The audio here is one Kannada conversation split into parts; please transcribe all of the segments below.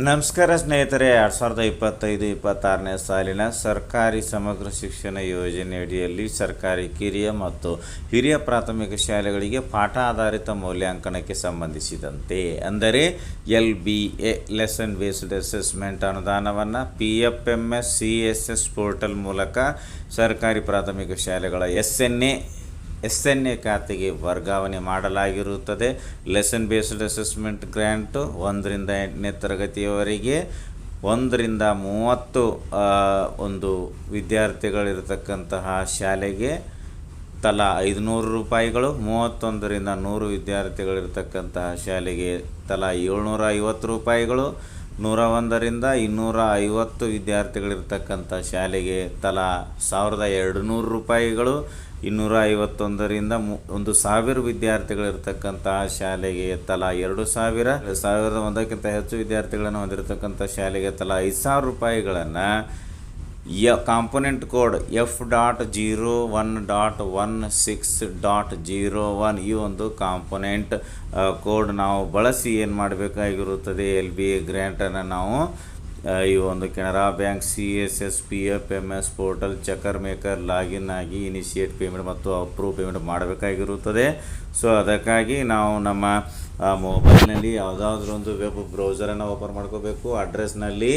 ನಮಸ್ಕಾರ ಸ್ನೇಹಿತರೆ, 2025-26ನೇ ಸಾಲಿನ ಸರ್ಕಾರಿ ಸಮಗ್ರ ಶಿಕ್ಷಣ ಯೋಜನೆಯಡಿಯಲ್ಲಿ ಸರ್ಕಾರಿ ಕಿರಿಯ ಮತ್ತು ಹಿರಿಯ ಪ್ರಾಥಮಿಕ ಶಾಲೆಗಳಿಗೆ ಪಾಠ ಆಧಾರಿತ ಮೌಲ್ಯಾಂಕನಕ್ಕೆ ಸಂಬಂಧಿಸಿದಂತೆ ಅಂದರೆ LBA ಲೆಸನ್ ಬೇಸ್ಡ್ ಅಸೆಸ್ಮೆಂಟ್ ಅನುದಾನವನ್ನು PFMS CSS ಪೋರ್ಟಲ್ ಮೂಲಕ ಸರ್ಕಾರಿ ಪ್ರಾಥಮಿಕ ಶಾಲೆಗಳ SNA ಖಾತೆಗೆ ವರ್ಗಾವಣೆ ಮಾಡಲಾಗಿರುತ್ತದೆ. ಲೆಸನ್ ಬೇಸ್ಡ್ ಅಸೆಸ್ಮೆಂಟ್ ಗ್ರ್ಯಾಂಟ್ 1ರಿಂದ 8ನೇ ತರಗತಿಯವರೆಗೆ 1ರಿಂದ 30 ಒಂದು ವಿದ್ಯಾರ್ಥಿಗಳಿರತಕ್ಕಂತಹ ಶಾಲೆಗೆ ತಲಾ 500 ರೂಪಾಯಿಗಳು, 31ರಿಂದ 100 ವಿದ್ಯಾರ್ಥಿಗಳಿರತಕ್ಕಂತಹ ಶಾಲೆಗೆ ತಲಾ 750 ರೂಪಾಯಿಗಳು, 101ರಿಂದ 250 ವಿದ್ಯಾರ್ಥಿಗಳಿರ್ತಕ್ಕಂಥ ಶಾಲೆಗೆ ತಲಾ 1200 ರೂಪಾಯಿಗಳು, 251ರಿಂದ 1000 ವಿದ್ಯಾರ್ಥಿಗಳಿರ್ತಕ್ಕಂತಹ ಶಾಲೆಗೆ ತಲಾ 2000, 1001ಕ್ಕಿಂತ ಹೆಚ್ಚು ವಿದ್ಯಾರ್ಥಿಗಳನ್ನು ಹೊಂದಿರತಕ್ಕಂಥ ಶಾಲೆಗೆ ತಲಾ 5000 ರೂಪಾಯಿಗಳನ್ನು ಕಾಂಪೊನೆಂಟ್ ಕೋಡ್ F.01.16.01 ಈ ಒಂದು ಕಾಂಪೊನೆಂಟ್ ಕೋಡ್ ನಾವು ಬಳಸಿ ಏನು ಮಾಡಬೇಕಾಗಿರುತ್ತದೆ, LBA ಗ್ರ್ಯಾಂಟನ್ನು ನಾವು ಈ ಒಂದು Canara bank CSS PFMS portal checker maker login ಆಗಿ ಇನಿಷಿಯೇಟ್ ಪೇಮೆಂಟ್ ಮತ್ತು ಅಪ್ರೂವ್ ಪೇಮೆಂಟ್ ಮಾಡಬೇಕಾಗಿರುತ್ತದೆ. ಸೊ ಅದಕ್ಕಾಗಿ ನಾವು ನಮ್ಮ ಮೊಬೈಲ್ನಲ್ಲಿ ಯಾವುದಾದ್ರೂ ಒಂದು ವೆಬ್ ಬ್ರೌಸರನ್ನು ಓಪನ್ ಮಾಡ್ಕೋಬೇಕು. ಅಡ್ರೆಸ್ನಲ್ಲಿ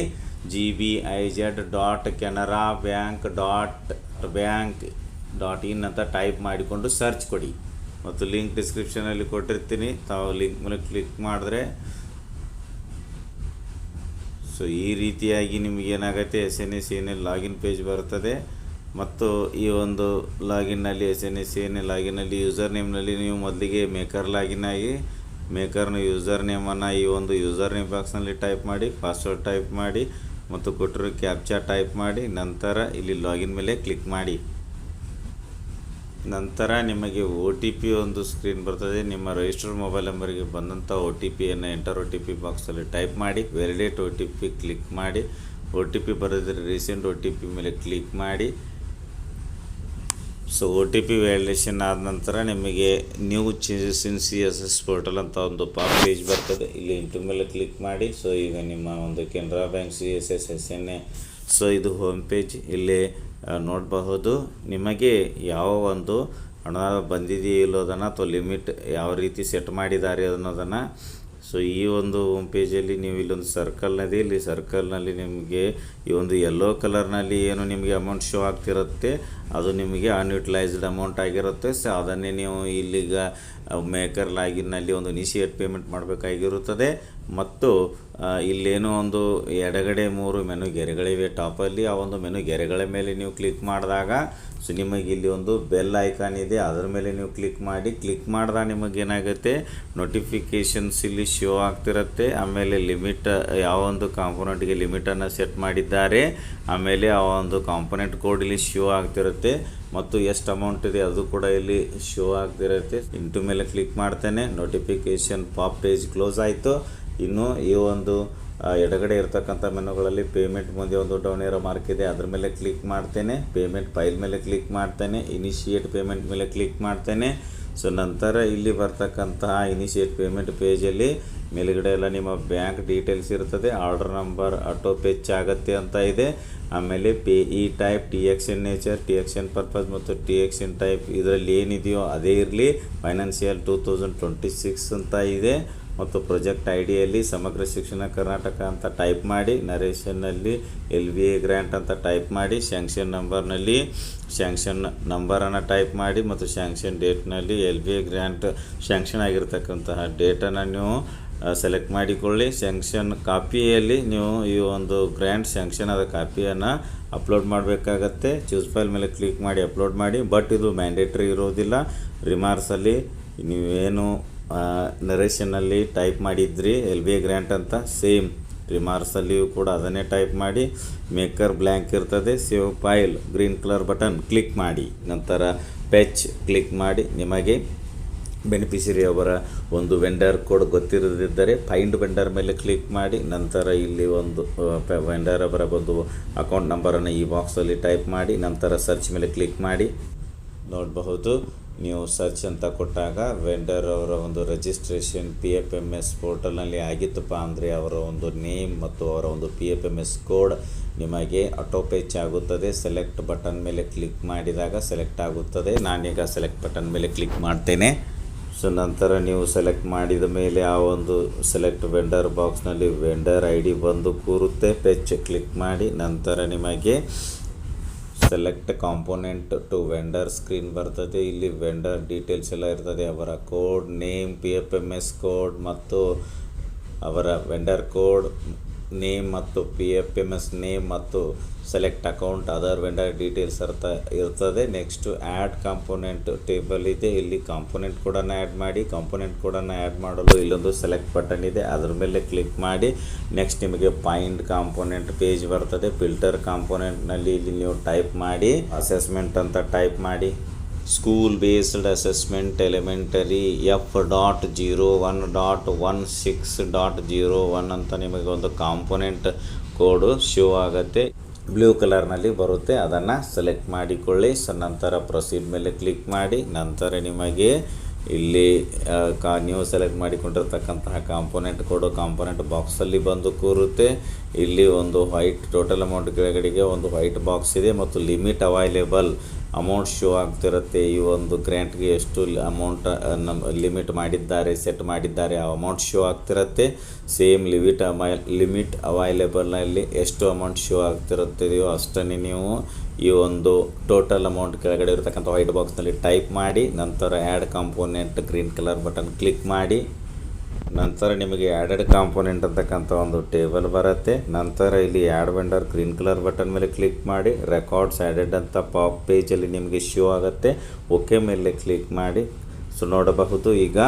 gbij.canarabank.in ಅಂತ ಟೈಪ್ ಮಾಡಿಕೊಂಡು ಸರ್ಚ್ ಕೊಡಿ ಮತ್ತು ಲಿಂಕ್ ಡಿಸ್ಕ್ರಿಪ್ಷನಲ್ಲಿ ಕೊಟ್ಟಿರ್ತೀನಿ. ತಾವು ಲಿಂಕ್ ಮೇಲೆ ಕ್ಲಿಕ್ ಮಾಡಿದ್ರೆ ಸೊ ಈ ರೀತಿಯಾಗಿ ನಿಮಗೇನಾಗುತ್ತೆ SNA ಲಾಗಿನ್ ಪೇಜ್ ಬರ್ತದೆ. ಮತ್ತು ಈ ಒಂದು ಲಾಗಿನ್ನಲ್ಲಿ SNA ಲಾಗಿನ್ನಲ್ಲಿ ಯೂಸರ್ ನೇಮ್ನಲ್ಲಿ ನೀವು ಮೊದಲಿಗೆ ಮೇಕರ್ ಲಾಗಿನ್ ಆಗಿ ಮೇಕರ್ನ ಯೂಸರ್ ನೇಮನ್ನು ಈ ಒಂದು ಯೂಸರ್ ನೇಮ್ ಬಾಕ್ಸ್ನಲ್ಲಿ ಟೈಪ್ ಮಾಡಿ, ಪಾಸ್ವರ್ಡ್ ಟೈಪ್ ಮಾಡಿ ಮತ್ತು ಕೊಟ್ಟಿರೋ ಕ್ಯಾಪ್ಚಾ ಟೈಪ್ ಮಾಡಿ, ನಂತರ ಇಲ್ಲಿ ಲಾಗಿನ್ ಮೇಲೆ ಕ್ಲಿಕ್ ಮಾಡಿ. ನಂತರ ನಿಮಗೆ OTP ಒಂದು ಸ್ಕ್ರೀನ್ ಬರ್ತದೆ. ನಿಮ್ಮ ರಿಜಿಸ್ಟರ್ಡ್ ಮೊಬೈಲ್ ನಂಬರಿಗೆ ಬಂದಂಥ OTPಯನ್ನು ಎಂಟರ್ OTP ಬಾಕ್ಸಲ್ಲಿ ಟೈಪ್ ಮಾಡಿ, ವ್ಯಾಲಿಡೇಟ್ OTP ಕ್ಲಿಕ್ ಮಾಡಿ. OTP ಬರೆದರೆ ರೀಸೆಂಟ್ OTP ಮೇಲೆ ಕ್ಲಿಕ್ ಮಾಡಿ. ಸೊ OTP ವ್ಯಾಲಿಡೇಷನ್ ಆದ ನಂತರ ನಿಮಗೆ new changes in CSS portal ಅಂತ ಒಂದು ಪಾಪ್ ಪೇಜ್ ಬರ್ತದೆ. ಇಲ್ಲಿ ಇಂಟು ಮೇಲೆ ಕ್ಲಿಕ್ ಮಾಡಿ. ಸೊ ಈಗ ನಿಮ್ಮ ಒಂದು Canara bank CSS SNA so ಇದು ಹೋಮ್ ಪೇಜ್. ಇಲ್ಲಿ ನೋಡಬಹುದು ನಿಮಗೆ ಯಾವ ಒಂದು ಹಣ ಬಂದಿದೆಯೋ ಇಲ್ಲೋದನ್ನು ಅಥವಾ ಲಿಮಿಟ್ ಯಾವ ರೀತಿ ಸೆಟ್ ಮಾಡಿದ್ದಾರೆ ಅನ್ನೋದನ್ನು. ಸೊ ಈ ಒಂದು ಹೋಮ್ ಪೇಜಲ್ಲಿ ನೀವು ಇಲ್ಲೊಂದು ಸರ್ಕಲ್ನದೆ, ಇಲ್ಲಿ ಸರ್ಕಲ್ನಲ್ಲಿ ನಿಮಗೆ ಈ ಒಂದು ಯೆಲ್ಲೋ ಕಲರ್ನಲ್ಲಿ ಏನು ನಿಮಗೆ ಅಮೌಂಟ್ ಶೋ ಆಗ್ತಿರುತ್ತೆ ಅದು ನಿಮಗೆ ಅನ್ಯುಟಿಲೈಸ್ಡ್ ಅಮೌಂಟ್ ಆಗಿರುತ್ತೆ. ಸೊ ಅದನ್ನೇ ನೀವು ಇಲ್ಲಿಗ ಮೇಕರ್ ಲಾಗಿನ್ನಲ್ಲಿ ಒಂದು ಇನಿಷಿಯೇಟ್ ಪೇಮೆಂಟ್ ಮಾಡಬೇಕಾಗಿರುತ್ತದೆ. ಮತ್ತು ಇಲ್ಲೇನೋ ಒಂದು ಎಡಗಡೆ 3 ಮೆನು ಗೆರೆಗಳಿವೆ ಟಾಪಲ್ಲಿ. ಆ ಒಂದು ಮೆನು ಗೆರೆಗಳ ಮೇಲೆ ನೀವು ಕ್ಲಿಕ್ ಮಾಡಿದಾಗ ಸೊ ನಿಮಗೆ ಇಲ್ಲಿ ಒಂದು ಬೆಲ್ ಐಕಾನ್ ಇದೆ, ಅದರ ಮೇಲೆ ನೀವು ಕ್ಲಿಕ್ ಮಾಡಿ. ಕ್ಲಿಕ್ ಮಾಡಿದಾಗ ನಿಮಗೇನಾಗುತ್ತೆ, ನೋಟಿಫಿಕೇಷನ್ಸ್ ಇಲ್ಲಿ ಶೋ ಆಗ್ತಿರುತ್ತೆ. ಆಮೇಲೆ ಲಿಮಿಟ್ ಯಾವ ಒಂದು ಕಾಂಪೊನೆಂಟ್ಗೆ ಲಿಮಿಟನ್ನು ಸೆಟ್ ಮಾಡಿದ್ದಾರೆ, ಆಮೇಲೆ ಆ ಒಂದು ಕಾಂಪೊನೆಂಟ್ ಕೋಡ್ ಇಲ್ಲಿ ಶೋ ಆಗ್ತಿರುತ್ತೆ ಮತ್ತು ಎಷ್ಟು ಅಮೌಂಟ್ ಇದೆ ಅದು ಕೂಡ ಇಲ್ಲಿ ಶೋ ಆಗ್ತಿರುತ್ತೆ. ಇಂಟು ಮೇಲೆ ಕ್ಲಿಕ್ ಮಾಡ್ತೇನೆ. ನೋಟಿಫಿಕೇಷನ್ ಪಾಪ್ ಪೇಜ್ ಕ್ಲೋಸ್ ಆಯಿತು. ಇನ್ನು ಈ ಒಂದು ಎಡಗಡೆ ಇರ್ತಕ್ಕಂಥ ಮೆನುಗಳಲ್ಲಿ ಪೇಮೆಂಟ್ ಮುಂದೆ ಒಂದು ಡೌನ್ ಏರೋ ಮಾರ್ಕ್ ಇದೆ, ಅದ್ರ ಮೇಲೆ ಕ್ಲಿಕ್ ಮಾಡ್ತೇನೆ. ಪೇಮೆಂಟ್ ಫೈಲ್ ಮೇಲೆ ಕ್ಲಿಕ್ ಮಾಡ್ತೇನೆ. ಇನಿಷಿಯೇಟ್ ಪೇಮೆಂಟ್ ಮೇಲೆ ಕ್ಲಿಕ್ ಮಾಡ್ತೇನೆ. ಸೊ ನಂತರ ಇಲ್ಲಿ ಬರ್ತಕ್ಕಂತಹ ಇನಿಷಿಯೇಟ್ ಪೇಮೆಂಟ್ ಪೇಜಲ್ಲಿ ಮೇಲುಗಡೆ ಎಲ್ಲ ನಿಮ್ಮ ಬ್ಯಾಂಕ್ ಡೀಟೇಲ್ಸ್ ಇರ್ತದೆ. ಆರ್ಡರ್ ನಂಬರ್ ಆಟೋ ಪೇಚ್ ಆಗುತ್ತೆ ಅಂತ ಇದೆ. ಆಮೇಲೆ pay type TX in nature, TX in purpose ಮತ್ತು TX ಇನ್ ಟೈಪ್ ಇದರಲ್ಲಿ ಏನಿದೆಯೋ ಅದೇ ಇರಲಿ. ಫೈನಾನ್ಷಿಯಲ್ 2026 ಅಂತ ಇದೆ. ಮತ್ತು ಪ್ರಾಜೆಕ್ಟ್ ಐಡಿಯಲ್ಲಿ ಸಮಗ್ರ ಶಿಕ್ಷಣ ಕರ್ನಾಟಕ ಅಂತ ಟೈಪ್ ಮಾಡಿ. ನರೇಷನ್ನಲ್ಲಿ LBA ಗ್ರ್ಯಾಂಟ್ ಅಂತ ಟೈಪ್ ಮಾಡಿ. ಸ್ಯಾಂಕ್ಷನ್ ನಂಬರ್ನಲ್ಲಿ ಸ್ಯಾಂಕ್ಷನ್ ನಂಬರನ್ನು ಟೈಪ್ ಮಾಡಿ ಮತ್ತು ಸ್ಯಾಂಕ್ಷನ್ ಡೇಟ್ನಲ್ಲಿ LBA ಗ್ರ್ಯಾಂಟ್ ಸ್ಯಾಂಕ್ಷನ್ ಆಗಿರ್ತಕ್ಕಂತಹ ಡೇಟನ್ನು ನೀವು ಸೆಲೆಕ್ಟ್ ಮಾಡಿಕೊಳ್ಳಿ. ಸ್ಯಾಂಕ್ಷನ್ ಕಾಪಿಯಲ್ಲಿ ನೀವು ಈ ಒಂದು ಗ್ರ್ಯಾಂಟ್ ಸ್ಯಾಂಕ್ಷನ್ ಆದ ಕಾಪಿಯನ್ನು ಅಪ್ಲೋಡ್ ಮಾಡಬೇಕಾಗತ್ತೆ. ಚೂಸ್ ಫೈಲ್ ಮೇಲೆ ಕ್ಲಿಕ್ ಮಾಡಿ ಅಪ್ಲೋಡ್ ಮಾಡಿ. ಬಟ್ ಇದು ಮ್ಯಾಂಡೇಟ್ರಿ ಇರೋದಿಲ್ಲ. ರಿಮಾರ್ಕ್ಸಲ್ಲಿ ನೀವೇನು ನರೇಷನ್ನಲ್ಲಿ ಟೈಪ್ ಮಾಡಿದ್ರಿ LBA ಗ್ರ್ಯಾಂಟ್ ಅಂತ ಸೇಮ್ ರಿಮಾರ್ಕ್ಸಲ್ಲಿಯೂ ಕೂಡ ಅದನ್ನೇ ಟೈಪ್ ಮಾಡಿ. ಮೇಕರ್ ಬ್ಲ್ಯಾಂಕ್ ಇರ್ತದೆ. Save file green colour button click ಮಾಡಿ. ನಂತರ ಪೆಚ್ ಕ್ಲಿಕ್ ಮಾಡಿ. ನಿಮಗೆ ಬೆನಿಫಿಷರಿ ಅವರ ಒಂದು ವೆಂಡರ್ ಕೋಡ್ ಗೊತ್ತಿರದಿದ್ದರೆ ಫೈಂಡ್ ವೆಂಡರ್ ಮೇಲೆ ಕ್ಲಿಕ್ ಮಾಡಿ. ನಂತರ ಇಲ್ಲಿ ಒಂದು ವೆಂಡರ್ ಅವರ ಒಂದು ಅಕೌಂಟ್ ನಂಬರನ್ನು ಈ ಬಾಕ್ಸಲ್ಲಿ ಟೈಪ್ ಮಾಡಿ. ನಂತರ ಸರ್ಚ್ ಮೇಲೆ ಕ್ಲಿಕ್ ಮಾಡಿ. ನೋಡಬಹುದು ನೀವು ಸರ್ಚ್ ಅಂತ ಕೊಟ್ಟಾಗ ವೆಂಡರ್ ಅವರ ಒಂದು ರಿಜಿಸ್ಟ್ರೇಷನ್ PFMS ಪೋರ್ಟಲ್ನಲ್ಲಿ ಆಗಿತ್ತಪ್ಪ ಅಂದರೆ ಅವರ ಒಂದು ನೇಮ್ ಮತ್ತು ಅವರ ಒಂದು PFMS ಕೋಡ್ ನಿಮಗೆ ಆಟೋಪೇಚ್ ಆಗುತ್ತದೆ. ಸೆಲೆಕ್ಟ್ ಬಟನ್ ಮೇಲೆ ಕ್ಲಿಕ್ ಮಾಡಿದಾಗ ಸೆಲೆಕ್ಟ್ ಆಗುತ್ತದೆ. ನಾನೀಗ ಸೆಲೆಕ್ಟ್ ಬಟನ್ ಮೇಲೆ ಕ್ಲಿಕ್ ಮಾಡ್ತೇನೆ. ಸೊ ನಂತರ ನೀವು ಸೆಲೆಕ್ಟ್ ಮಾಡಿದ ಮೇಲೆ ಆ ಒಂದು ಸೆಲೆಕ್ಟ್ ವೆಂಡರ್ ಬಾಕ್ಸ್ನಲ್ಲಿ ವೆಂಡರ್ ID ಬಂದು ಕೂರುತ್ತೆ. ಪೆಚ್ ಕ್ಲಿಕ್ ಮಾಡಿ ನಂತರ ನಿಮಗೆ select component to vendor screen ಬರ್ತದೆ. ಇಲ್ಲಿ ವೆಂಡರ್ ಡೀಟೇಲ್ಸ್ ಎಲ್ಲ ಇರ್ತದೆ, ಅವರ ಕೋಡ್ ನೇಮ್, PFMS ಕೋಡ್ ಮತ್ತು ಅವರ ವೆಂಡರ್ ಕೋಡ್ ನೇಮ್ ಮತ್ತು PFMS ನೇಮ್ ಮತ್ತು select account other vendor details ಇರ್ತದೆ. ನೆಕ್ಸ್ಟು ಆ್ಯಡ್ ಕಾಂಪೋನೆಂಟ್ ಟೇಬಲ್ ಇದೆ. ಇಲ್ಲಿ ಕಾಂಪೋನೆಂಟ್ ಕೋಡನ್ನು ಆ್ಯಡ್ ಮಾಡಿ. ಕಾಂಪೋನೆಂಟ್ ಕೋಡನ್ನು ಆ್ಯಡ್ ಮಾಡಲು ಇಲ್ಲೊಂದು ಸೆಲೆಕ್ಟ್ ಬಟನ್ ಇದೆ, ಅದರ ಮೇಲೆ ಕ್ಲಿಕ್ ಮಾಡಿ. ನೆಕ್ಸ್ಟ್ ನಿಮಗೆ ಫೈಂಡ್ ಕಾಂಪೋನೆಂಟ್ ಪೇಜ್ ಬರ್ತದೆ. ಫಿಲ್ಟರ್ ಕಾಂಪೋನೆಂಟ್ನಲ್ಲಿ ಇಲ್ಲಿ ನೀವು ಟೈಪ್ ಮಾಡಿ ಅಸೆಸ್ಮೆಂಟ್ ಅಂತ ಟೈಪ್ ಮಾಡಿ. School based assessment elementary F.01.16.01 ಅಂತ ನಿಮಗೆ ಒಂದು ಕಾಂಪೋನೆಂಟ್ ಕೋಡು ಶೋ ಆಗುತ್ತೆ. ಬ್ಲೂ ಕಲರ್ನಲ್ಲಿ ಬರುತ್ತೆ, ಅದನ್ನು ಸೆಲೆಕ್ಟ್ ಮಾಡಿಕೊಳ್ಳಿ. ನಂತರ ಪ್ರೊಸೀಡ್ ಮೇಲೆ ಕ್ಲಿಕ್ ಮಾಡಿ. ನಂತರ ನಿಮಗೆ ಇಲ್ಲಿ ನೀವು ಸೆಲೆಕ್ಟ್ ಮಾಡಿಕೊಂಡಿರ್ತಕ್ಕಂತಹ ಕಾಂಪೋನೆಂಟ್ ಕೋಡು ಕಾಂಪೋನೆಂಟ್ ಬಾಕ್ಸಲ್ಲಿ ಬಂದು ಕೂರುತ್ತೆ. ಇಲ್ಲಿ ಒಂದು ವೈಟ್ ಟೋಟಲ್ ಅಮೌಂಟ್ ಕೆಳಗಡೆಗೆ ಒಂದು ವೈಟ್ ಬಾಕ್ಸ್ ಇದೆ ಮತ್ತು ಲಿಮಿಟ್ ಅವೈಲೇಬಲ್ ಅಮೌಂಟ್ ಶೋ ಆಗ್ತಿರುತ್ತೆ. ಈ ಒಂದು ಗ್ರ್ಯಾಂಟ್ಗೆ ಎಷ್ಟು ಅಮೌಂಟ್ ಲಿಮಿಟ್ ಮಾಡಿದ್ದಾರೆ, ಸೆಟ್ ಮಾಡಿದ್ದಾರೆ, ಆ ಅಮೌಂಟ್ ಶೋ ಆಗ್ತಿರುತ್ತೆ. ಸೇಮ್ ಲಿಮಿಟ್ ಅವೈಲೇಬಲ್ನಲ್ಲಿ ಎಷ್ಟು ಅಮೌಂಟ್ ಶೋ ಆಗ್ತಿರುತ್ತದೆಯೋ ಅಷ್ಟನ್ನೇ ನೀವು ಈ ಒಂದು ಟೋಟಲ್ ಅಮೌಂಟ್ ಕೆಳಗಡೆ ಇರತಕ್ಕಂಥ ವೈಟ್ ಬಾಕ್ಸ್ನಲ್ಲಿ ಟೈಪ್ ಮಾಡಿ. ನಂತರ add component green colour button click ಮಾಡಿ. ನಂತರ ನಿಮಗೆ ಆ್ಯಡೆಡ್ ಕಾಂಪೋನೆಂಟ್ ಅಂತಕ್ಕಂಥ ಒಂದು ಟೇಬಲ್ ಬರುತ್ತೆ. ನಂತರ ಇಲ್ಲಿ add vendor green colour button ಮೇಲೆ ಕ್ಲಿಕ್ ಮಾಡಿ. ರೆಕಾರ್ಡ್ಸ್ ಆ್ಯಡೆಡ್ ಅಂತ ಪಾಪ್ ಪೇಜಲ್ಲಿ ನಿಮಗೆ ಶೋ ಆಗುತ್ತೆ. ಓಕೆ ಮೇಲೆ ಕ್ಲಿಕ್ ಮಾಡಿ. ಸೊ ನೋಡಬಹುದು ಈಗ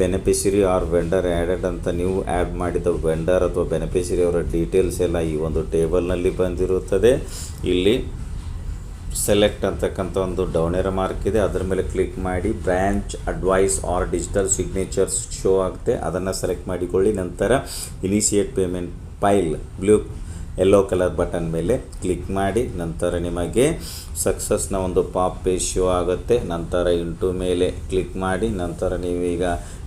ಬೆನಿಫಿಷರಿ ಆರ್ ವೆಂಡರ್ ಆ್ಯಡೆಡ್ ಅಂತ ನೀವು ಆ್ಯಡ್ ಮಾಡಿದ ವೆಂಡರ್ ಅಥವಾ ಬೆನಿಫಿಷರಿ ಅವರ ಡೀಟೇಲ್ಸ್ ಎಲ್ಲ ಈ ಒಂದು ಟೇಬಲ್ನಲ್ಲಿ ಬಂದಿರುತ್ತದೆ. ಇಲ್ಲಿ ಸೆಲೆಕ್ಟ್ ಅಂತಕ್ಕಂಥ ಒಂದು ಡೌನ್ ಏರೋ ಮಾರ್ಕ್ ಇದೆ, ಅದರ ಮೇಲೆ ಕ್ಲಿಕ್ ಮಾಡಿ. Branch advice or digital signatures show ಆಗುತ್ತೆ, ಅದನ್ನು ಸೆಲೆಕ್ಟ್ ಮಾಡಿಕೊಳ್ಳಿ. ನಂತರ initiate payment file yellow colour button ಮೇಲೆ ಕ್ಲಿಕ್ ಮಾಡಿ. ನಂತರ ನಿಮಗೆ ಸಕ್ಸಸ್ನ ಒಂದು ಪಾಪ್ ಪೇಜ್ ಶೋ ಆಗುತ್ತೆ. ನಂತರ ಇಂಟು ಮೇಲೆ ಕ್ಲಿಕ್ ಮಾಡಿ. ನಂತರ ನೀವೀಗ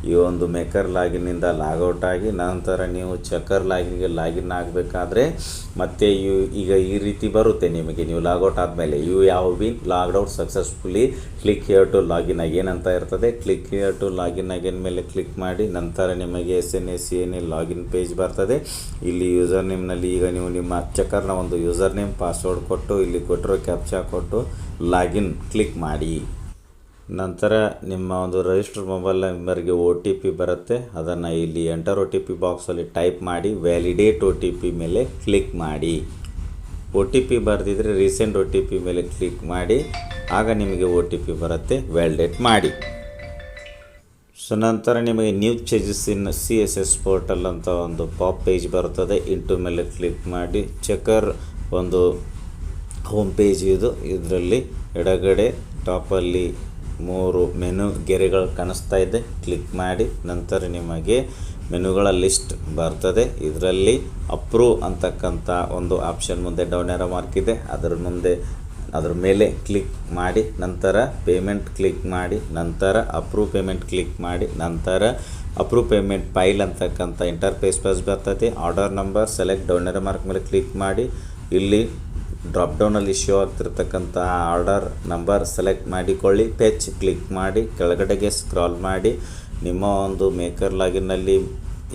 ಈ ಒಂದು ಮೇಕರ್ ಲಾಗಿನ್ನಿಂದ ಲಾಗೌಟ್ ಆಗಿ ನಂತರ ನೀವು ಚೆಕರ್ ಲಾಗಿನ್ಗೆ ಲಾಗಿನ್ ಆಗಬೇಕಾದ್ರೆ ಮತ್ತೆ ಈಗ ಈ ರೀತಿ ಬರುತ್ತೆ ನಿಮಗೆ. ನೀವು ಲಾಗೌಟ್ ಆದಮೇಲೆ ಯಾವ be logged out successfully click here to login again ಅಂತ ಇರ್ತದೆ. Click here to login again ಮೇಲೆ ಕ್ಲಿಕ್ ಮಾಡಿ. ನಂತರ ನಿಮಗೆ SNA ಲಾಗಿನ್ ಪೇಜ್ ಬರ್ತದೆ. ಇಲ್ಲಿ ಯೂಸರ್ ನೇಮ್ನಲ್ಲಿ ಈಗ ನೀವು ನಿಮ್ಮ ಚೆಕರ್ನ ಒಂದು ಯೂಸರ್ ನೇಮ್ ಪಾಸ್ವರ್ಡ್ ಕೊಟ್ಟು ಇಲ್ಲಿ ಕೊಟ್ಟಿರೋ ಕ್ಯಾಪ್ಚಾ ಕೊಟ್ಟು ಲಾಗಿನ್ ಕ್ಲಿಕ್ ಮಾಡಿ. ನಂತರ ನಿಮ್ಮ ಒಂದು ರಿಜಿಸ್ಟರ್ಡ್ ಮೊಬೈಲ್ ನಂಬರ್ಗೆ OTP ಬರುತ್ತೆ, ಅದನ್ನು ಇಲ್ಲಿ ಎಂಟರ್ OTP ಬಾಕ್ಸಲ್ಲಿ ಟೈಪ್ ಮಾಡಿ. ವ್ಯಾಲಿಡೇಟ್ OTP ಮೇಲೆ ಕ್ಲಿಕ್ ಮಾಡಿ. OTP ಬರೆದಿದ್ರೆ ರೀಸೆಂಟ್ OTP ಮೇಲೆ ಕ್ಲಿಕ್ ಮಾಡಿ, ಆಗ ನಿಮಗೆ OTP ಬರುತ್ತೆ. ವ್ಯಾಲಿಡೇಟ್ ಮಾಡಿ. ಸೊ ನಂತರ ನಿಮಗೆ new changes in CSS portal ಅಂತ ಒಂದು ಪಾಪ್ ಪೇಜ್ ಬರ್ತದೆ. ಇಂಟು ಮೇಲೆ ಕ್ಲಿಕ್ ಮಾಡಿ. ಚೆಕರ್ ಒಂದು ಹೋಮ್ ಪೇಜ್ ಇದು. ಇದರಲ್ಲಿ ಎಡಗಡೆ ಟಾಪಲ್ಲಿ 3 ಮೆನು ಗೆರೆಗಳು ಕಾಣಿಸ್ತಾ ಇದೆ, ಕ್ಲಿಕ್ ಮಾಡಿ. ನಂತರ ನಿಮಗೆ ಮೆನುಗಳ ಲಿಸ್ಟ್ ಬರ್ತದೆ. ಇದರಲ್ಲಿ ಅಪ್ರೂವ್ ಅಂತಕ್ಕಂಥ ಒಂದು ಆಪ್ಷನ್ ಮುಂದೆ ಡೌನ್ ಏರೋ ಮಾರ್ಕ್ ಇದೆ, ಅದರ ಮೇಲೆ ಕ್ಲಿಕ್ ಮಾಡಿ. ನಂತರ ಪೇಮೆಂಟ್ ಕ್ಲಿಕ್ ಮಾಡಿ. ನಂತರ ಅಪ್ರೂವ್ ಪೇಮೆಂಟ್ ಕ್ಲಿಕ್ ಮಾಡಿ. ನಂತರ ಅಪ್ರೂವ್ ಪೇಮೆಂಟ್ ಫೈಲ್ ಅಂತಕ್ಕಂಥ ಇಂಟರ್ಫೇಸ್ ಬರ್ತದೆ. Order number select down arrow mark ಮೇಲೆ ಕ್ಲಿಕ್ ಮಾಡಿ. ಇಲ್ಲಿ ಡ್ರಾಪ್ ಡೌನಲ್ಲಿ ಶೋ ಆಗ್ತಿರ್ತಕ್ಕಂಥ ಆರ್ಡರ್ ನಂಬರ್ ಸೆಲೆಕ್ಟ್ ಮಾಡಿಕೊಳ್ಳಿ. ಪೆಚ್ ಕ್ಲಿಕ್ ಮಾಡಿ. ಕೆಳಗಡೆಗೆ ಸ್ಕ್ರಾಲ್ ಮಾಡಿ. ನಿಮ್ಮ ಒಂದು ಮೇಕರ್ ಲಾಗಿನ್ನಲ್ಲಿ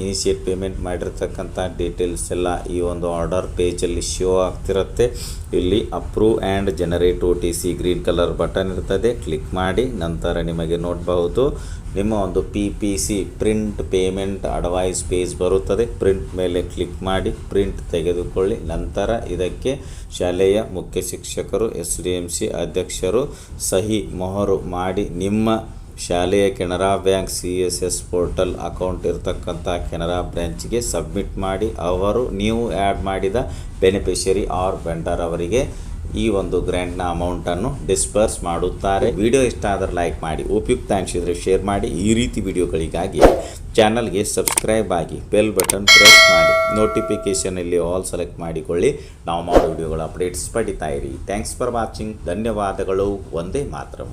ಇನಿಷಿಯೇಟ್ ಪೇಮೆಂಟ್ ಮಾಡಿರ್ತಕ್ಕಂಥ ಡೀಟೇಲ್ಸ್ ಎಲ್ಲ ಈ ಒಂದು ಆರ್ಡರ್ ಪೇಜಲ್ಲಿ ಶೋ ಆಗ್ತಿರುತ್ತೆ. ಇಲ್ಲಿ approve and generate OTC green colour button ಇರ್ತದೆ, ಕ್ಲಿಕ್ ಮಾಡಿ. ನಂತರ ನಿಮಗೆ ನೋಡಬಹುದು ನಿಮ್ಮ ಒಂದು PPC print payment advice page ಬರುತ್ತದೆ. ಪ್ರಿಂಟ್ ಮೇಲೆ ಕ್ಲಿಕ್ ಮಾಡಿ, ಪ್ರಿಂಟ್ ತೆಗೆದುಕೊಳ್ಳಿ. ನಂತರ ಇದಕ್ಕೆ ಶಾಲೆಯ ಮುಖ್ಯ ಶಿಕ್ಷಕರು, SDMC ಅಧ್ಯಕ್ಷರು ಸಹಿ ಮೊಹರು ಮಾಡಿ ನಿಮ್ಮ ಶಾಲೆಯ Canara bank CSS portal account ಇರತಕ್ಕಂಥ ಕೆನರಾ ಬ್ರಾಂಚ್ಗೆ ಸಬ್ಮಿಟ್ ಮಾಡಿ. ನೀವು ಆ್ಯಡ್ ಮಾಡಿದ ಬೆನಿಫಿಷರಿ ಆರ್ ವೆಂಡರ್ ಅವರಿಗೆ ಈ ಒಂದು ಗ್ರ್ಯಾಂಟ್ನ ಅಮೌಂಟನ್ನು ಡಿಸ್ಪರ್ಸ್ ಮಾಡುತ್ತಾರೆ. ವಿಡಿಯೋ ಇಷ್ಟ ಆದರೆ ಲೈಕ್ ಮಾಡಿ, ಉಪಯುಕ್ತ ಅನಿಸಿದರೆ ಶೇರ್ ಮಾಡಿ. ಈ ರೀತಿ ವಿಡಿಯೋಗಳಿಗಾಗಿ ಚಾನಲ್ಗೆ ಸಬ್ಸ್ಕ್ರೈಬ್ ಆಗಿ, ಬೆಲ್ ಬಟನ್ ಪ್ರೆಸ್ ಮಾಡಿ, ನೋಟಿಫಿಕೇಷನಲ್ಲಿ ಆಲ್ ಸೆಲೆಕ್ಟ್ ಮಾಡಿಕೊಳ್ಳಿ. ನಾವು ಮಾಡೋ ವಿಡಿಯೋಗಳ ಅಪ್ಡೇಟ್ಸ್ ಪಡಿತಾ ಇರಿ. Thanks for watching. ಧನ್ಯವಾದಗಳು. ವಂದೇ ಮಾತರಂ.